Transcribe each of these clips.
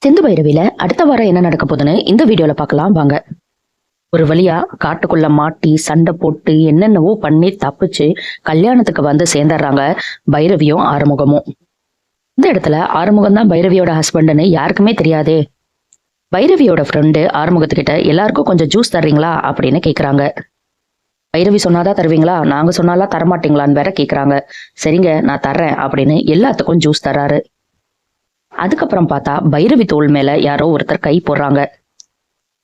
சிந்து பைரவில அடுத்த வாரம் என்ன நடக்க போகுதுன்னு இந்த வீடியோல பார்க்கலாம் வாங்க. ஒரு வழியா காட்டுக்குள்ள மாட்டி சண்டை போட்டு என்னென்னவோ பண்ணி தப்பிச்சு கல்யாணத்துக்கு வந்து சேர்ந்துடுறாங்க பைரவியும் ஆறுமுகமும். இந்த இடத்துல ஆறுமுகம் தான் பைரவியோட ஹஸ்பண்ட்னு யாருக்குமே தெரியாதே. பைரவியோட ஃப்ரெண்டு ஆறுமுகத்துக்கிட்ட எல்லாருக்கும் கொஞ்சம் ஜூஸ் தர்றீங்களா அப்படின்னு கேக்குறாங்க. பைரவி சொன்னாதான் தருவீங்களா, நாங்க சொன்னாலாம் தரமாட்டீங்களான்னு வேற கேக்குறாங்க. சரிங்க நான் தர்றேன் அப்படின்னு எல்லாத்துக்கும் ஜூஸ் தர்றாரு. அதுக்கப்புறம் பார்த்தா பைரவி தோள் மேல யாரோ ஒருத்தர் கை போடுறாங்க.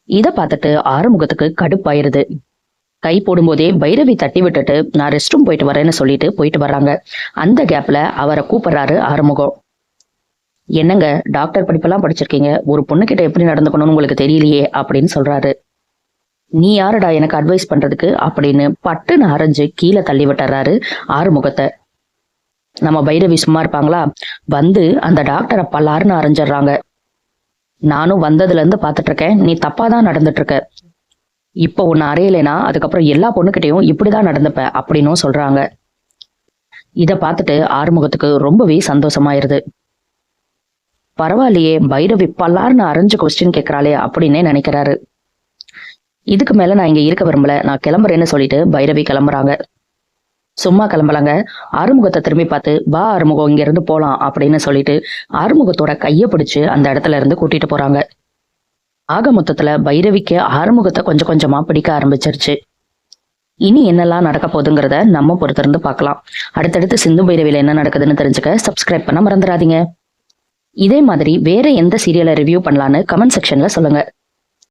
இத பார்த்துட்டு ஆறுமுகத்துக்கு கடுப்பாயிருது. கை போடும்போதே பைரவி தட்டி விட்டுட்டு நான் ரெஸ்ட் ரூம் போயிட்டு வரேன்னு சொல்லிட்டு போயிட்டு வர்றாங்க. அந்த கேப்ல அவரை கூப்பிடுறாரு ஆறுமுகம். என்னங்க டாக்டர் படிப்பெல்லாம் படிச்சிருக்கீங்க, ஒரு பொண்ணுகிட்ட எப்படி நடந்துக்கணும்னு உங்களுக்கு தெரியலையே அப்படின்னு சொல்றாரு. நீ யாருடா எனக்கு அட்வைஸ் பண்றதுக்கு அப்படின்னு பட்டுன்னு அரைஞ்சு கீழே தள்ளி விட்டுறாரு ஆறுமுகத்தை. நம்ம பைரவி சும்மா இருப்பாங்களா, வந்து அந்த டாக்டரை பல்லாருன்னு அரைஞ்சிடுறாங்க. நானும் வந்ததுல இருந்து பாத்துட்டு இருக்கேன், நீ தப்பாதான் நடந்துட்டு இருக்க. இப்போ உன்னை அறையலைனா அதுக்கப்புறம் எல்லா பொண்ணுகிட்டையும் இப்படிதான் நடந்துப்ப அப்படின்னும் சொல்றாங்க. இத பார்த்துட்டு ஆறுமுகத்துக்கு ரொம்பவே சந்தோஷமாயிருது. பரவாயில்லையே, பைரவி பல்லாருன்னு அரைஞ்சு கொஸ்டின் கேட்கறாளே அப்படின்னே நினைக்கிறாரு. இதுக்கு மேல நான் இங்க இருக்க விரும்பல, நான் கிளம்புறேன்னு சொல்லிட்டு பைரவி கிளம்புறாங்க. சும்மா கிளம்பலாங்க, ஆறுமுகத்தை திரும்பி பார்த்து வா ஆறுமுகம் இங்க இருந்து போலாம் அப்படின்னு சொல்லிட்டு ஆறுமுகத்தோட கைய பிடிச்சு அந்த இடத்துல இருந்து கூட்டிட்டு போறாங்க. ஆக மொத்தத்துல பைரவிக்கு ஆறுமுகத்தை கொஞ்சம் கொஞ்சமா பிடிக்க ஆரம்பிச்சிருச்சு. இனி என்னெல்லாம் நடக்க போகுதுங்கிறத நம்ம பொறுத்திருந்து பார்க்கலாம். அடுத்தடுத்து சிந்து பைரவியில என்ன நடக்குதுன்னு தெரிஞ்சுக்க சப்ஸ்கிரைப் பண்ண மறந்துடாதீங்க. இதே மாதிரி வேற எந்த சீரியலை ரிவ்யூ பண்ணலான்னு கமெண்ட் செக்ஷன்ல சொல்லுங்க.